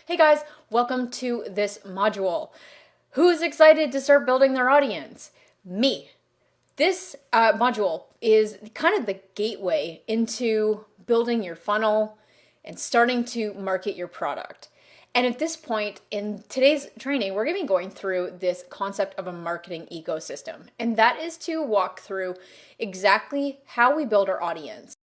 Hey guys, welcome to this module. Who's excited to start building their audience? Me. This module is kind of the gateway into building your funnel and starting to market your product. And at this point in today's training, we're going to be going through this concept of a marketing ecosystem. And that is to walk through exactly how we build our audience.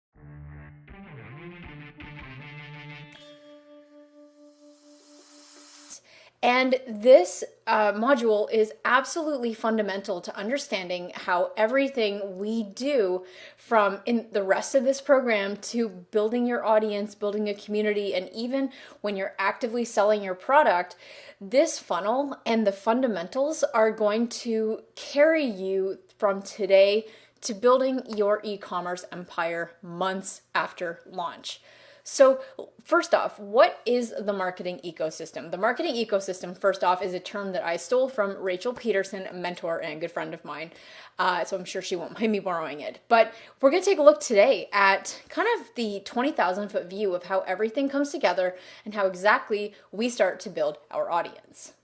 And this module is absolutely fundamental to understanding how everything we do from in the rest of this program to building your audience, building a community, and even when you're actively selling your product, this funnel and the fundamentals are going to carry you from today to building your e-commerce empire months after launch. So first off, what is the marketing ecosystem? The marketing ecosystem, first off, is a term that I stole from Rachel Peterson, a mentor and good friend of mine. So I'm sure she won't mind me borrowing it. But we're going to take a look today at kind of the 20,000 foot view of how everything comes together and how exactly we start to build our audience.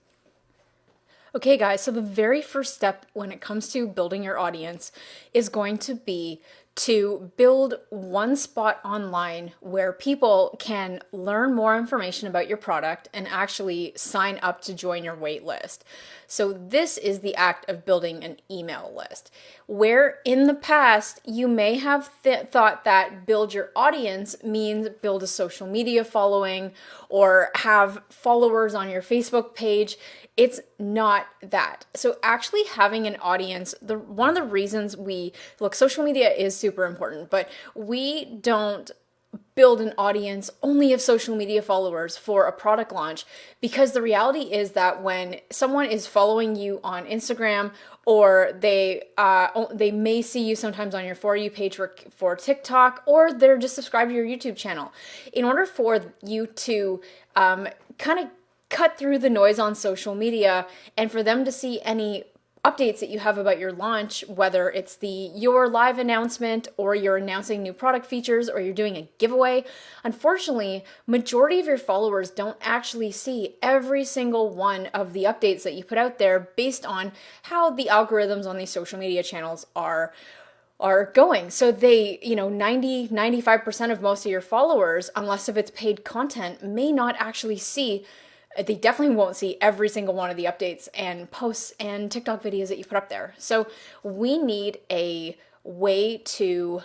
Okay guys, so the very first step when it comes to building your audience is going to be to build one spot online where people can learn more information about your product and actually sign up to join your wait list. So this is the act of building an email list, where in the past you may have thought that build your audience means build a social media following or have followers on your Facebook page. It's not that. So actually having an audience, one of the reasons social media is super important, but we don't build an audience only of social media followers for a product launch, because the reality is that when someone is following you on Instagram, or they may see you sometimes on your For You page for TikTok, or they're just subscribed to your YouTube channel. In order for you to kind of cut through the noise on social media and for them to see any updates that you have about your launch, whether it's your live announcement or you're announcing new product features or you're doing a giveaway, unfortunately, majority of your followers don't actually see every single one of the updates that you put out there based on how the algorithms on these social media channels are going. So 95% of most of your followers, unless if it's paid content, may not actually see. They definitely won't see every single one of the updates and posts and TikTok videos that you put up there. So we need a way to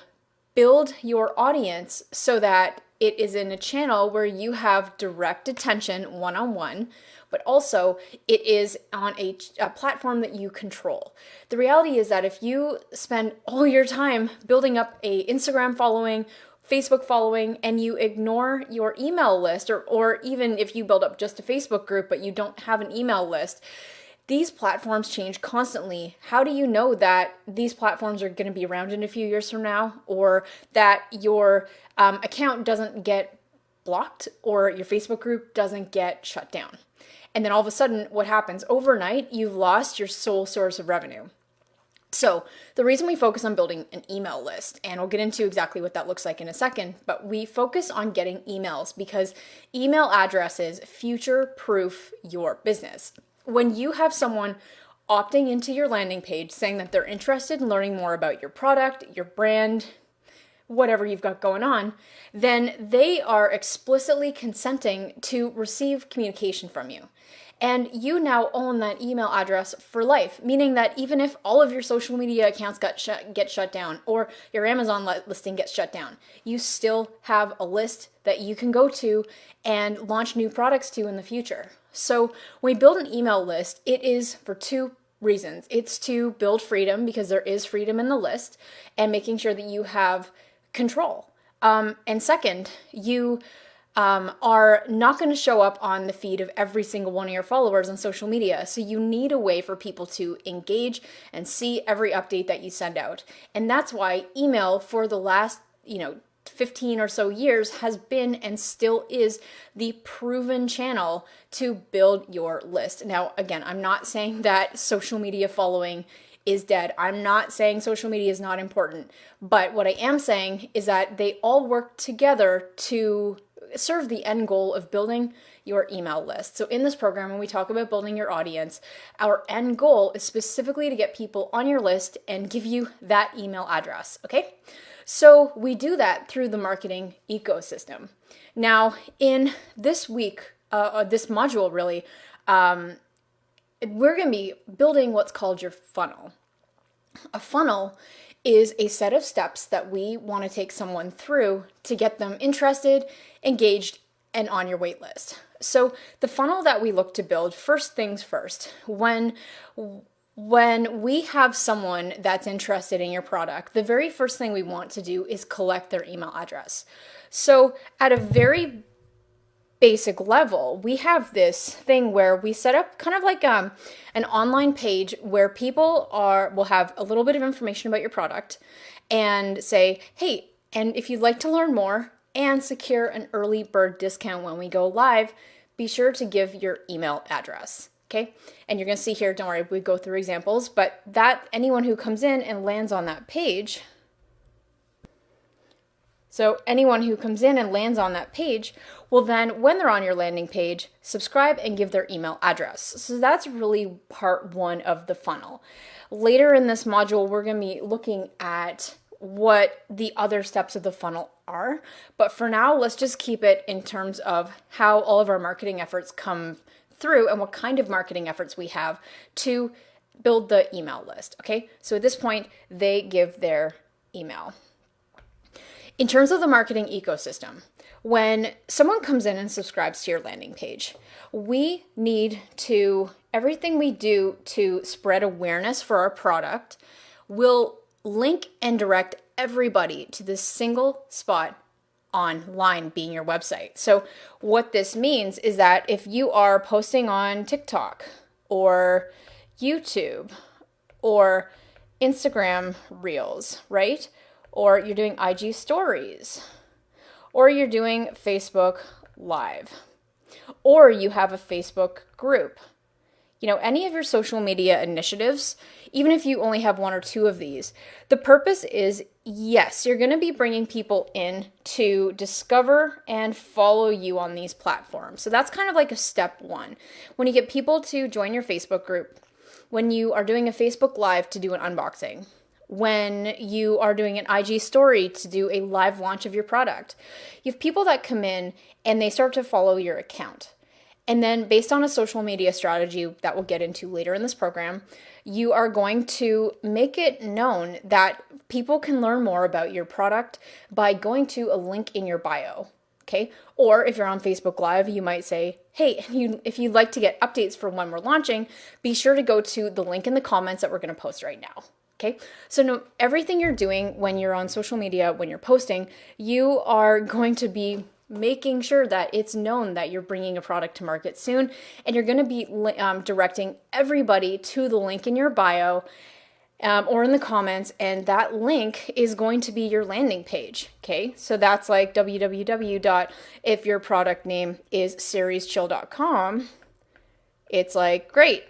build your audience so that it is in a channel where you have direct attention one-on-one, but also it is on a platform that you control. The reality is that if you spend all your time building up a Instagram following, Facebook following, and you ignore your email list, or even if you build up just a Facebook group but you don't have an email list, these platforms change constantly. How do you know that these platforms are going to be around in a few years from now, or that your account doesn't get blocked or your Facebook group doesn't get shut down? And then all of a sudden, what happens? Overnight, you've lost your sole source of revenue. So the reason we focus on building an email list, and we'll get into exactly what that looks like in a second, but we focus on getting emails because email addresses future-proof your business. When you have someone opting into your landing page saying that they're interested in learning more about your product, your brand, whatever you've got going on, then they are explicitly consenting to receive communication from you. And you now own that email address for life, meaning that even if all of your social media accounts get shut down, or your Amazon listing gets shut down, you still have a list that you can go to and launch new products to in the future. So when we build an email list, it is for two reasons. It's to build freedom, because there is freedom in the list, and making sure that you have control. And second, you are not going to show up on the feed of every single one of your followers on social media. So you need a way for people to engage and see every update that you send out. And that's why email for the last, 15 or so years has been and still is the proven channel to build your list. Now, again, I'm not saying that social media following is dead. I'm not saying social media is not important, but what I am saying is that they all work together to serve the end goal of building your email list. So in this program, when we talk about building your audience, our end goal is specifically to get people on your list and give you that email address, okay? So we do that through the marketing ecosystem. Now, in this week, this module really, we're going to be building what's called your funnel. A funnel is a set of steps that we want to take someone through to get them interested, engaged, and on your wait list. So the funnel that we look to build, first things first, when we have someone that's interested in your product, the very first thing we want to do is collect their email address. So at a very basic level, we have this thing where we set up kind of like an online page where people will have a little bit of information about your product and say, hey, and if you'd like to learn more and secure an early bird discount when we go live, be sure to give your email address. Okay, and you're going to see here, don't worry, we go through examples, but that anyone who comes in and lands on that page, will then, when they're on your landing page, subscribe and give their email address. So that's really part one of the funnel. Later in this module, we're going to be looking at what the other steps of the funnel are. But for now, let's just keep it in terms of how all of our marketing efforts come through and what kind of marketing efforts we have to build the email list. Okay, so at this point, they give their email. In terms of the marketing ecosystem, when someone comes in and subscribes to your landing page, we need to, everything we do to spread awareness for our product will link and direct everybody to this single spot online, being your website. So what this means is that if you are posting on TikTok or YouTube or Instagram Reels, right? Or you're doing IG stories, or you're doing Facebook Live, or you have a Facebook group. You know, any of your social media initiatives, even if you only have one or two of these, the purpose is, yes, you're going to be bringing people in to discover and follow you on these platforms. So that's kind of like a step one. When you get people to join your Facebook group, when you are doing a Facebook Live to do an unboxing, when you are doing an IG story to do a live launch of your product, you have people that come in and they start to follow your account. And then based on a social media strategy that we'll get into later in this program, you are going to make it known that people can learn more about your product by going to a link in your bio. Okay. Or if you're on Facebook Live, you might say, hey, if you'd like to get updates for when we're launching, be sure to go to the link in the comments that we're going to post right now. Okay, so everything you're doing when you're on social media, when you're posting, you are going to be making sure that it's known that you're bringing a product to market soon, and you're going to be directing everybody to the link in your bio or in the comments, and that link is going to be your landing page. Okay, so that's like if your product name is serieschill.com, it's like, great.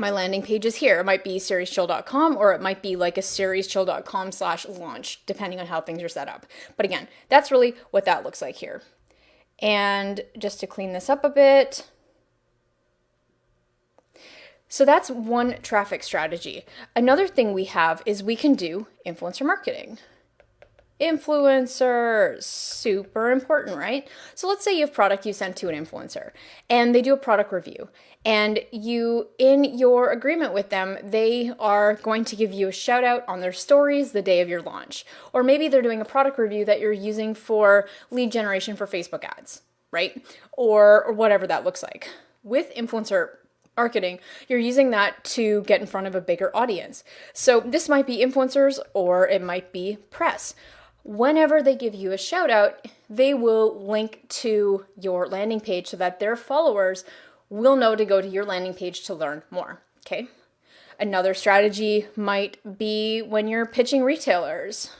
My landing page is here. It might be serieschill.com, or it might be like a serieschill.com/launch, depending on how things are set up. But again, that's really what that looks like here. And just to clean this up a bit. So that's one traffic strategy. Another thing we have is we can do influencer marketing. Influencers, super important, right? So let's say you have product you sent to an influencer and they do a product review, and you, in your agreement with them, they are going to give you a shout out on their stories the day of your launch. Or maybe they're doing a product review that you're using for lead generation for Facebook ads, right? Or whatever that looks like. With influencer marketing, you're using that to get in front of a bigger audience. So this might be influencers or it might be press. Whenever they give you a shout out, they will link to your landing page so that their followers will know to go to your landing page to learn more. Okay. Another strategy might be when you're pitching retailers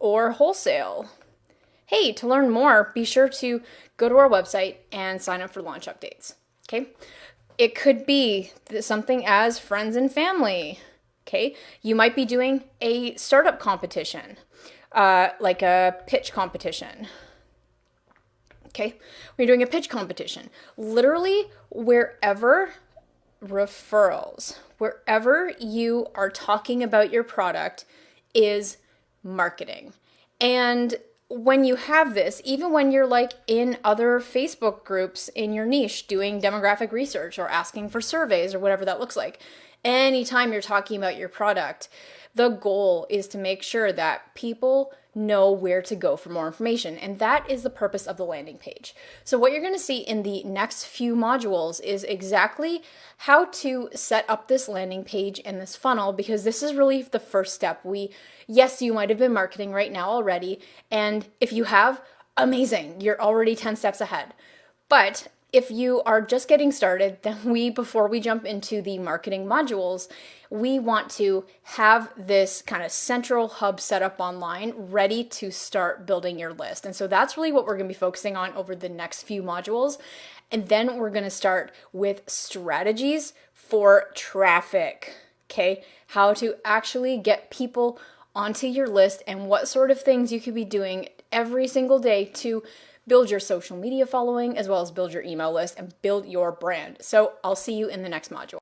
or wholesale. Hey, to learn more, be sure to go to our website and sign up for launch updates. Okay. It could be something as friends and family. Okay. You might be doing a startup competition. Like a pitch competition. Okay, when you're doing a pitch competition, literally wherever referrals, wherever you are talking about your product is marketing. And when you have this, even when you're like in other Facebook groups in your niche doing demographic research or asking for surveys or whatever that looks like, anytime you're talking about your product, the goal is to make sure that people know where to go for more information. And that is the purpose of the landing page. So what you're going to see in the next few modules is exactly how to set up this landing page and this funnel, because this is really the first step. Yes, you might have been marketing right now already. And if you have, amazing, you're already 10 steps ahead. But if you are just getting started, then before we jump into the marketing modules, we want to have this kind of central hub set up online, ready to start building your list. And so that's really what we're going to be focusing on over the next few modules. And then we're going to start with strategies for traffic, okay? How to actually get people onto your list and what sort of things you could be doing every single day to build your social media following, as well as build your email list and build your brand. So I'll see you in the next module.